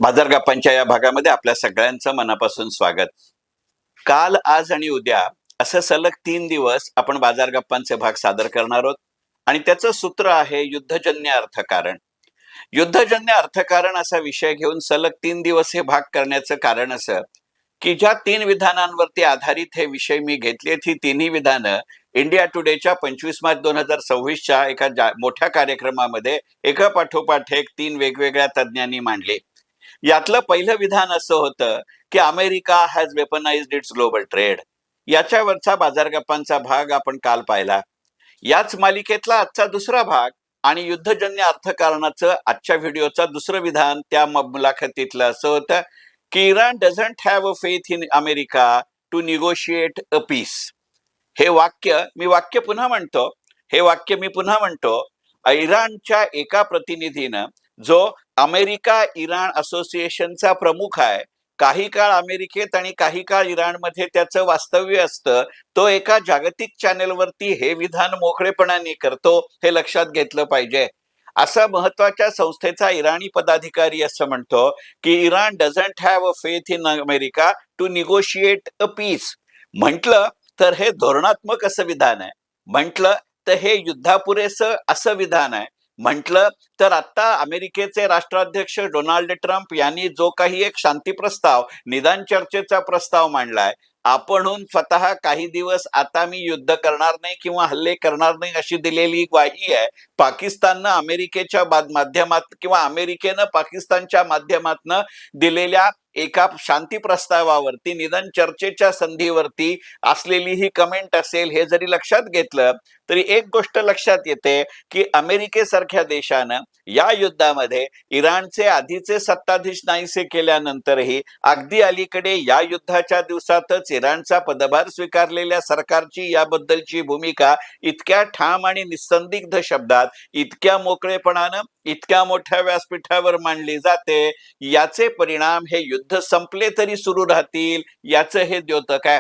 बाजार गप्पांच्या या भागामध्ये आपल्या सगळ्यांचं मनापासून स्वागत. काल, आज आणि उद्या असं सलग 3 दिवस आपण बाजार गप्पांचे भाग सादर करणार आहोत आणि त्याचं सूत्र आहे युद्धजन्य अर्थकारण. युद्धजन्य अर्थकारण असा विषय घेऊन सलग 3 दिवस हे भाग करण्याचं कारण असं की ज्या 3 विधानांवरती आधारित हे विषय मी घेतलेत, ही तिन्ही विधानं इंडिया टुडेच्या 25 मार्च 2026च्या एका मोठ्या कार्यक्रमामध्ये एका पाठोपाठ एक 3 वेगवेगळ्या तज्ज्ञांनी मांडले. यातलं पहिलं विधान असं होतं की America has weaponized its global trade. याच्यावरचा बाजार गप्पांचा भाग आपण काल पाहिला. याच मालिकेतला आजचा दुसरा भाग आणि युद्धजन्य अर्थकारणाचं आजच्या व्हिडिओचा दुसरं विधान त्या मुलाखतीतलं असं होतं की Iran doesn't have a faith in America to negotiate a peace. हे वाक्य पुन्हा म्हणतो. हे वाक्य मी पुन्हा म्हणतो. इराणच्या एका प्रतिनिधीनं, जो अमेरिका इराण असोसिएशनचा प्रमुख आहे, काही काळ अमेरिकेत आणि काही काळ इराणमध्ये त्याचं वास्तव्य असतं, तो एका जागतिक चॅनेलवरती हे विधान मोकळेपणाने करतो, हे लक्षात घेतलं पाहिजे. असा महत्वाच्या संस्थेचा इराणी पदाधिकारी असं म्हणतो की Iran doesn't have a faith in America to negotiate a peace. म्हटलं तर हे धोरणात्मक असं विधान आहे. म्हटलं तर हे युद्धापुरेसं असं विधान आहे. म्हटलं तर आता अमेरिकेचे राष्ट्राध्यक्ष डोनाल्ड ट्रम्प यांनी जो काही एक शांती प्रस्ताव, निदान चर्चेचा प्रस्ताव मांडलाय, आपणहून स्वतः काही दिवस आता मी युद्ध करणार नाही किंवा हल्ले करणार नाही अशी दिलेली ग्वाही आहे. पाकिस्ताननं अमेरिकेच्या माध्यमात किंवा अमेरिकेनं पाकिस्तानच्या माध्यमातनं दिलेल्या एका शांती प्रस्तावावरती, निदान चर्चेच्या संधीवरती असलेली ही कमेंट असेल. हे जरी लक्षात घेतलं तरी एक गोष्ट लक्षात येते की अमेरिकेसारख्या देशानं या युद्धामध्ये इराणचे आधीचे सत्ताधीश नाहीसे केल्यानंतरही अगदी अलीकडे या युद्धाच्या दिवसातच इराणचा पदभार स्वीकारलेल्या सरकारची याबद्दलची भूमिका इतक्या ठाम आणि निस्संदिग्ध शब्दात, इतक्या मोकळेपणानं, इतक्या मोठ्या व्यासपीठावर मांडली जाते. याचे परिणाम हे युद्ध संपले तरी सुरू राहतील याचं हे द्योतक आहे.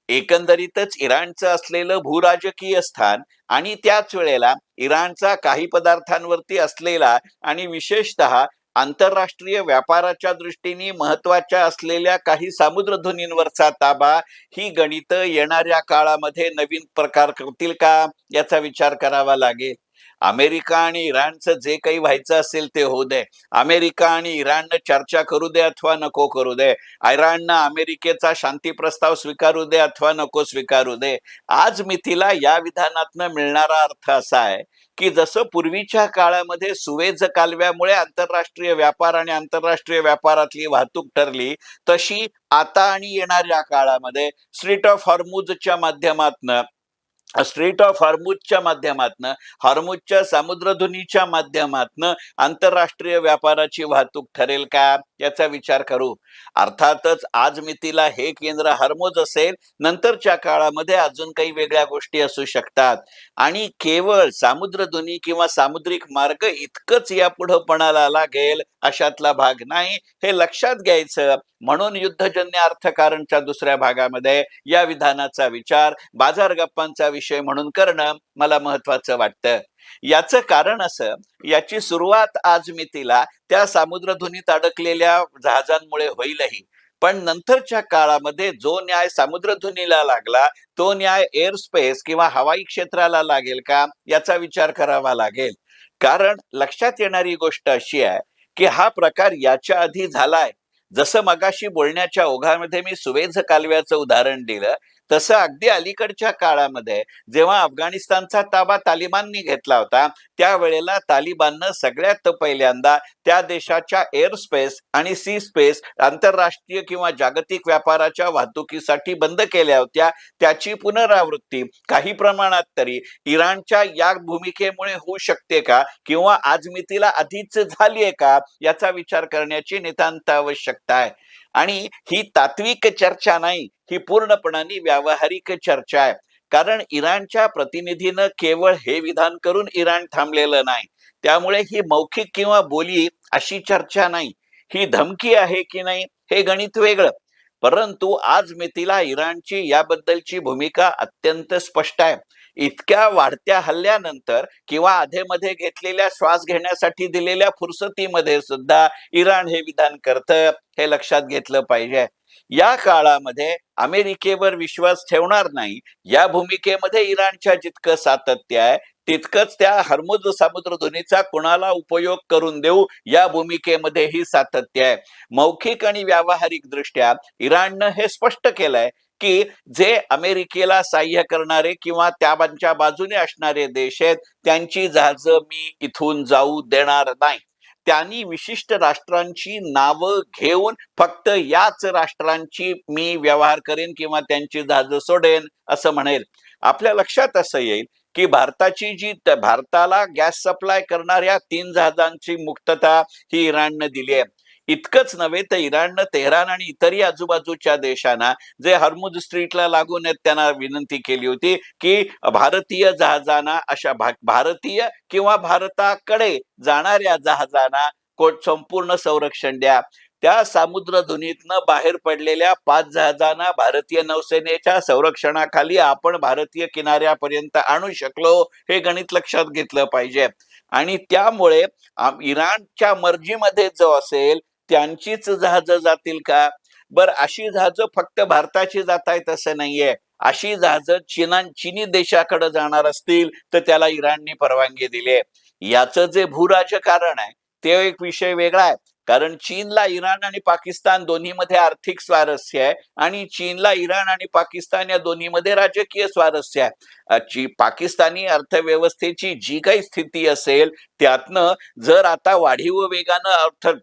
एकंदरीतच इराणचं असलेलं भूराजकीय स्थान आणि त्याच वेळेला इराणचा काही पदार्थांवरती असलेला आणि विशेषतः आंतरराष्ट्रीय व्यापाराच्या दृष्टीने महत्वाच्या असलेल्या काही सामुद्रधुनींवरचा ताबा, ही गणितं येणाऱ्या काळामध्ये नवीन प्रकार करतील का, याचा विचार करावा लागेल. अमेरिका आणि इराणचं जे काही व्हायचं असेल ते होऊ दे. अमेरिका आणि इराणनं चर्चा करू दे अथवा नको करू दे. इराणनं अमेरिकेचा शांती प्रस्ताव स्वीकारू दे अथवा नको स्वीकारू दे. आज मितीला या विधानातनं मिळणारा अर्थ असा आहे की जसं पूर्वीच्या काळामध्ये सुएझ कालव्यामुळे आंतरराष्ट्रीय व्यापार आणि आंतरराष्ट्रीय व्यापारातली वाहतूक ठरली, तशी आता आणि येणाऱ्या काळामध्ये स्ट्रेट ऑफ हॉर्मुझच्या माध्यमातनं, हॉर्मुझच्या सामुद्रधुनीच्या माध्यमातनं आंतरराष्ट्रीय व्यापाराची वाहतूक ठरेल का, याचा विचार करू. अर्थातच आज मितीला हे केंद्र हॉर्मुझ असेल, नंतरच्या काळामध्ये अजून काही वेगळ्या गोष्टी असू शकतात आणि केवळ सामुद्रधुनी किंवा सामुद्रिक मार्ग इतकंच यापुढं पणाला लागेल अशातला भाग नाही, हे लक्षात घ्यायचं. म्हणून युद्धजन्य अर्थकारणच्या दुसऱ्या भागामध्ये या विधानाचा विचार बाजार गप्पांचा विषय म्हणून करणं मला महत्वाचं वाटतं. याचं कारण असं, याची सुरुवात आज मितीला त्या सामुद्रधुनीत अडकलेल्या जहाजांमुळे होईलही, पण नंतरच्या काळामध्ये जो न्याय सामुद्रधुनीला लागला, तो न्याय एअर स्पेस किंवा हवाई क्षेत्राला लागेल का, याचा विचार करावा लागेल. कारण लक्षात येणारी गोष्ट अशी आहे की हा प्रकार याच्या आधी झालाय. जसं मगाशी बोलण्याच्या ओघामध्ये मी सुएझ कालव्याचं उदाहरण दिलं, तसं अगदी अलीकडच्या काळामध्ये जेव्हा अफगाणिस्तानचा ताबा तालिबाननी घेतला होता, त्यावेळेला तालिबाननं सगळ्यात पहिल्यांदा त्या देशाच्या एअर स्पेस आणि सी स्पेस आंतरराष्ट्रीय किंवा जागतिक व्यापाराच्या वाहतुकीसाठी बंद केल्या होत्या. त्याची पुनरावृत्ती काही प्रमाणात तरी इराणच्या या भूमिकेमुळे होऊ शकते का, किंवा आज मितीला आधीच झालीये का, याचा विचार करण्याची नितांत आवश्यकता आहे. आणि ही तात्विक चर्चा नाही, ही पूर्णपणाने व्यावहारिक चर्चा आहे. कारण इराणच्या प्रतिनिधीनं केवळ हे विधान करून इराण थांबलेलं नाही. त्यामुळे ही मौखिक किंवा बोली अशी चर्चा नाही, ही धमकी आहे की नाही हे गणित वेगळं. परंतु आज मितीला इराणची याबद्दलची भूमिका अत्यंत स्पष्ट आहे. इतक्या वाढत्या हल्ल्यानंतर किंवा अधेमध्ये घेतलेल्या श्वास घेण्यासाठी दिलेल्या फुरसतीमध्ये सुद्धा इराण हे विधान करतं, हे लक्षात घेतलं पाहिजे. या काळामध्ये अमेरिकेवर विश्वास ठेवणार नाही, या भूमिकेमध्ये इराणच्या जितकं सातत्य आहे तितकंच त्या हर्मुझ सामुद्रधुनीचा कुणाला उपयोग करून देऊ या भूमिकेमध्येही सातत्य आहे. मौखिक आणि व्यावहारिक दृष्ट्या इराणनं हे स्पष्ट केलंय की जे अमेरिकेला सहाय्य करणारे किंवा त्यांच्या बाजूने असणारे देश आहेत त्यांची जहाजं मी इथून जाऊ देणार नाही. त्यांनी विशिष्ट राष्ट्रांची नावं घेऊन फक्त याच राष्ट्रांची मी व्यवहार करेन किंवा त्यांची जहाजं सोडेन असं म्हणेल. आपल्या लक्षात असं येईल की भारताला गॅस सप्लाय करणाऱ्या 3 जहाजांची मुक्तता ही इराणनं दिली आहे. इतकंच नव्हे तर इराणनं तेहरान आणि इतरही आजूबाजूच्या देशांना जे हर्मुझ स्ट्रीटला लागून आहेत त्यांना विनंती केली होती की भारतीय जहाजांना भारतीय किंवा भारताकडे जाणाऱ्या जहाजांना संपूर्ण संरक्षण द्या. त्या समुद्रधुनीतनं बाहेर पडलेल्या 5 जहाजांना भारतीय नौसेनेच्या संरक्षणाखाली आपण भारतीय किनाऱ्यापर्यंत आणू शकलो, हे गणित लक्षात घेतलं पाहिजे. आणि त्यामुळे इराणच्या मर्जीमध्ये जो असेल त्यांचीच जहाजं जातील का? बर, अशी जहाजं फक्त भारताची जात आहेत असं नाहीये. अशी जहाजं चीनी देशाकडे जाणार असतील तर त्याला इराणने परवानगी दिली. याचं जे भूराजकारण आहे ते एक विषय वेगळा आहे. कारण चीनला इराण आणि पाकिस्तान दोन्हीमध्ये आर्थिक स्वारस्य आहे आणि चीनला इराण आणि पाकिस्तान या दोन्हीमध्ये राजकीय स्वारस्य आहे. पाकिस्तानी अर्थव्यवस्थेची जी काही स्थिती असेल त्यातनं जर आता वाढीव वेगानं अर्थ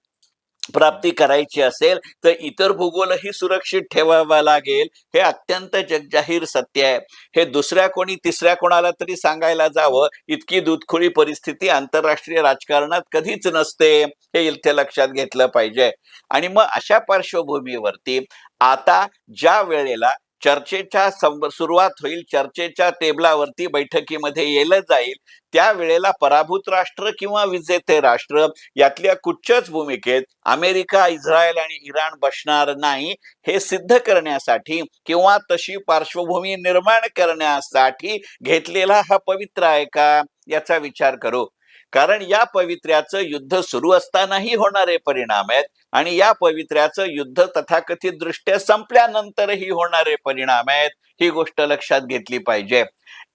प्राप्ती करायची असेल तर इतर भूगोलही सुरक्षित ठेवावा लागेल, हे अत्यंत जगजाहीर सत्य आहे. हे दुसऱ्या कोणी तिसऱ्या कोणाला तरी सांगायला जावं इतकी दूधखोरी परिस्थिती आंतरराष्ट्रीय राजकारणात कधीच नसते, हे इथे लक्षात घेतलं पाहिजे. आणि मग अशा पार्श्वभूमीवरती आता ज्या वेळेला चर्चेच्या सुरुवात होईल, चर्चेच्या टेबलावरती बैठकीमध्ये येलं जाईल, त्यावेळेला पराभूत राष्ट्र किंवा विजेते राष्ट्र यातल्या कुठच्याच भूमिकेत अमेरिका, इस्रायल आणि इराण बसणार नाही, हे सिद्ध करण्यासाठी किंवा तशी पार्श्वभूमी निर्माण करण्यासाठी घेतलेला हा पवित्र आहे का याचा विचार करू. कारण या पवित्र्याचं युद्ध सुरू असतानाही होणारे परिणाम आहेत आणि या पवित्र्याचं युद्ध तथाकथित दृष्ट्या संपल्यानंतरही होणारे परिणाम आहेत, ही गोष्ट लक्षात घेतली पाहिजे.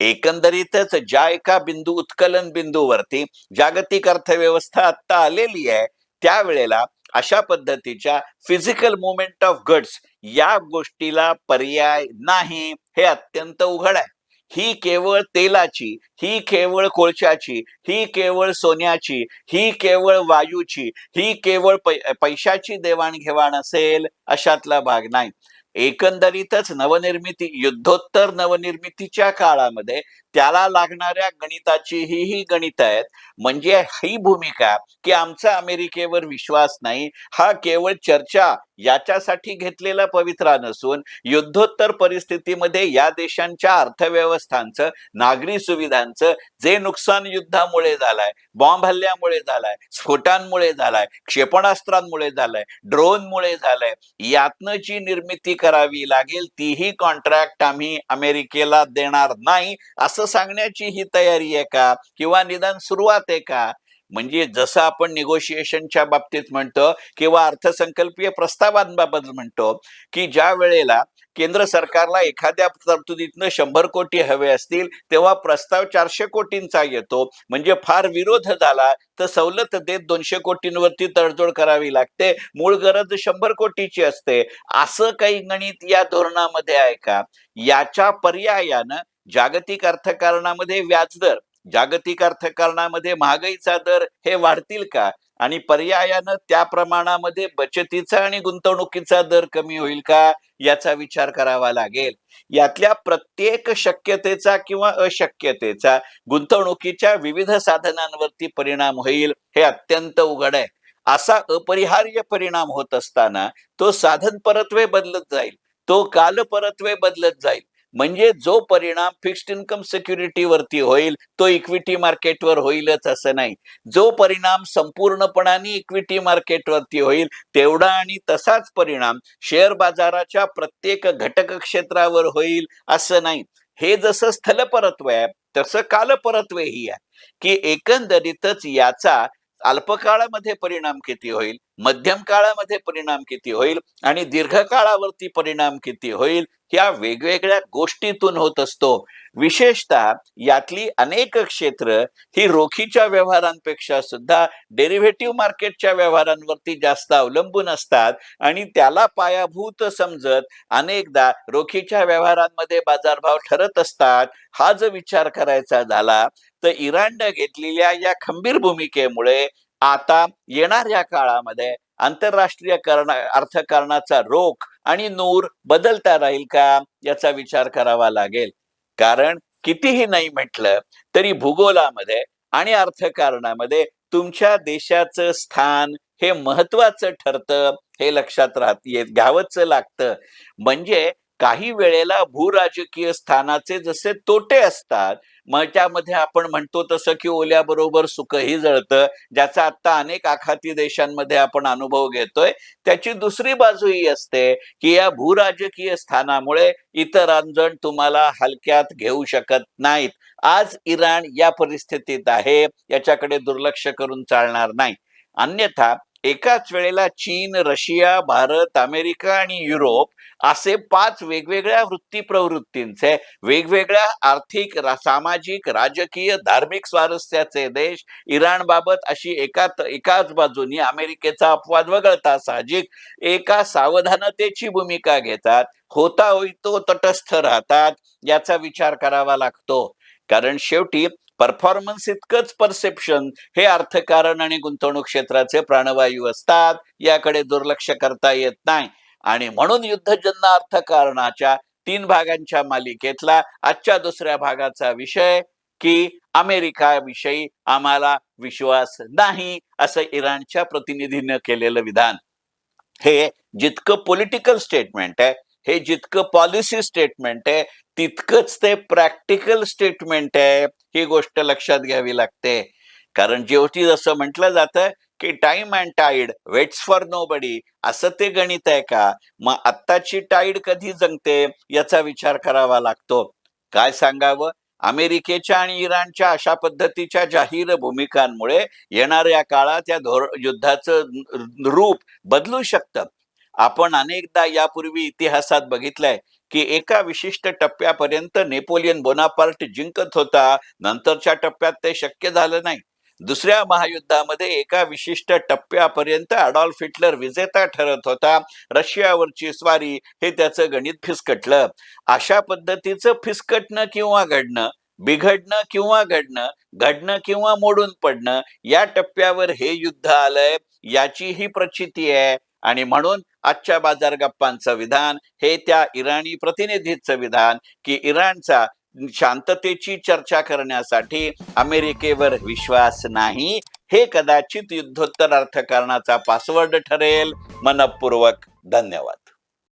एकंदरीतच ज्या एका उत्कलन बिंदूवरती जागतिक अर्थव्यवस्था आता आलेली आहे त्यावेळेला अशा पद्धतीच्या फिजिकल मुवमेंट ऑफ गुड्स या गोष्टीला पर्याय नाही, हे अत्यंत उघड आहे. ही केवळ तेलाची, ही केवळ कोळशाची, ही केवळ सोन्याची, ही केवळ वायूची, ही केवळ पैशाची देवाणघेवाण असेल अशातला भाग नाही. एकंदरीतच युद्धोत्तर नवनिर्मितीच्या काळामध्ये त्याला लागणाऱ्या गणिताची ही गणित आहेत. म्हणजे ही भूमिका की आमचा अमेरिकेवर विश्वास नाही हा केवळ चर्चा याच्यासाठी घेतलेला पवित्रा नसून युद्धोत्तर परिस्थितीमध्ये या देशांच्या अर्थव्यवस्थांचं, नागरी सुविधांचं जे नुकसान युद्धामुळे झालंय, बॉम्ब हल्ल्यामुळे झालाय, स्फोटांमुळे झालाय, क्षेपणास्त्रांमुळे झालंय, ड्रोनमुळे झालंय, यातनं जी निर्मिती करावी लागेल तीही कॉन्ट्रॅक्ट आम्ही अमेरिकेला देणार नाही असं सांगण्याची ही तयारी आहे का किंवा निदान सुरुवात आहे का? म्हणजे जसं आपण निगोशिएशनच्या बाबतीत म्हणतो किंवा अर्थसंकल्पीय प्रस्तावांबाबत म्हणतो की ज्या वेळेला केंद्र सरकारला एखाद्या तरतुदीतनं 100 कोटी हवे असतील तेव्हा प्रस्ताव 400 कोटींचा येतो, म्हणजे फार विरोध झाला तर सवलत देत 200 कोटींवरती तडजोड करावी लागते, मूळ गरज 100 कोटीची असते. असं काही गणित या धोरणामध्ये आहे का? याच्या पर्यायानं जागतिक अर्थकारणामध्ये व्याजदर, जागतिक अर्थकारणामध्ये महागाईचा दर हे वाढतील का? आणि पर्यायानं त्या प्रमाणामध्ये बचतीचा आणि गुंतवणुकीचा दर कमी होईल का याचा विचार करावा लागेल. यातल्या प्रत्येक शक्यतेचा किंवा अशक्यतेचा गुंतवणुकीच्या विविध साधनांवरती परिणाम होईल, हे अत्यंत उघड आहे. असा अपरिहार्य परिणाम होत असताना तो साधन परत्वे बदलत जाईल, तो काल परत्वे बदलत जाईल. म्हणजे जो परिणाम फिक्स्ड इन्कम सिक्युरिटीवरती होईल तो इक्विटी मार्केटवर होईलच असं नाही. जो परिणाम संपूर्णपणाने इक्विटी मार्केटवरती होईल तेवढा आणि तसाच परिणाम शेअर बाजाराच्या प्रत्येक घटक क्षेत्रावर होईल असं नाही. हे जसं स्थलपरत्व आहे तसं कालपरत्वही आहे, की एकंदरीतच याचा अल्पकाळामध्ये परिणाम किती होईल, मध्यम काळामध्ये परिणाम किती होईल आणि दीर्घकाळावरती परिणाम किती होईल, ह्या वेगवेगळ्या गोष्टीतून होत असतो. विशेषतः यातली अनेक क्षेत्र ही रोखीच्या व्यवहारांपेक्षा सुद्धा डेरिव्हेटिव्ह मार्केटच्या व्यवहारांवरती जास्त अवलंबून असतात आणि त्याला पायाभूत समजत अनेकदा रोखीच्या व्यवहारांमध्ये बाजारभाव ठरत असतात. हा जर विचार करायचा झाला तर इराणनं घेतलेल्या या खंबीर भूमिकेमुळे आता येणाऱ्या काळामध्ये आंतरराष्ट्रीय अर्थकारणाचा रोख आणि नूर बदलता राहील का, याचा विचार करावा लागेल. कारण कितीही नाही म्हटलं तरी भूगोलामध्ये आणि अर्थकारणामध्ये तुमच्या देशाचं स्थान हे महत्वाचं ठरतं, हे लक्षात घ्यावंच लागतं. म्हणजे काही वेळेला भूराजकीय स्थानाचे जसे तोटे असतात, मग त्यामध्ये आपण म्हणतो तसं की ओल्याबरोबर सुखही जळतं, ज्याचा आता अनेक आखाती देशांमध्ये आपण अनुभव घेतोय. त्याची दुसरी बाजूही असते की या भूराजकीय स्थानामुळे इतरांजण तुम्हाला हलक्यात घेऊ शकत नाहीत. आज इराण या परिस्थितीत आहे, याच्याकडे दुर्लक्ष करून चालणार नाही. अन्यथा एकाच वेळेला चीन, रशिया, भारत, अमेरिका आणि युरोप असे 5 वेगवेगळ्या वृत्ती प्रवृत्तींचे, वेगवेगळ्या आर्थिक, सामाजिक, राजकीय, धार्मिक स्वारस्याचे देश इराणबाबत अशी एकाच बाजूनी अमेरिकेचा अपवाद वगळता साहजिक एका सावधानतेची भूमिका घेतात, होता होई तो तटस्थ राहतात. याचा विचार करावा लागतो. कारण शेवटी परफॉर्मन्स इतकंच परसेप्शन हे अर्थकारण आणि गुंतवणूक क्षेत्राचे प्राणवायू असतात, याकडे दुर्लक्ष करता येत नाही. आणि म्हणून युद्धजन्य अर्थकारणाच्या 3 भागांच्या मालिकेतला आजच्या दुसऱ्या भागाचा विषय की अमेरिकाविषयी आम्हाला विश्वास नाही, असं इराणच्या प्रतिनिधीनं केलेलं विधान. हे जितकं पॉलिटिकल स्टेटमेंट आहे, हे जितकं पॉलिसी स्टेटमेंट आहे, तितकंच ते प्रॅक्टिकल स्टेटमेंट आहे. ही गोष्ट लक्षात घ्यावी लागते. कारण जेवढी जसं म्हटलं जातं की time and tide waits for nobody, असं ते गणित आहे का? मग आत्ताची टाईड कधी जंगते याचा विचार करावा लागतो. काय सांगावं, अमेरिकेच्या आणि इराणच्या अशा पद्धतीच्या जाहीर भूमिकांमुळे येणाऱ्या काळात या युद्धाचं रूप बदलू शकतं. आपण अनेकदा यापूर्वी इतिहासात बघितलंय की एका विशिष्ट टप्प्यापर्यंत नेपोलियन बोनापार्ट जिंकत होता, नंतरच्या टप्प्यात ते शक्य झालं नाही. दुसऱ्या महायुद्धामध्ये एका विशिष्ट टप्प्यापर्यंत अडॉल्फ हिटलर विजेता ठरत होता, रशियावरची स्वारी हे त्याचं गणित फिसकटलं. अशा पद्धतीचं फिसकटणं किंवा घडणं, बिघडणं किंवा घडणं किंवा मोडून पडणं, या टप्प्यावर हे युद्ध आलंय, याची ही प्रचिती आहे. आणि म्हणून आजच्या बाजार गप्पांचं विधान हे त्या इराणी प्रतिनिधीचं विधान की इराणचा शांततेची चर्चा करण्यासाठी अमेरिकेवर विश्वास नाही, हे कदाचित युद्धोत्तर अर्थकारणाचा पासवर्ड ठरेल. मनपूर्वक धन्यवाद.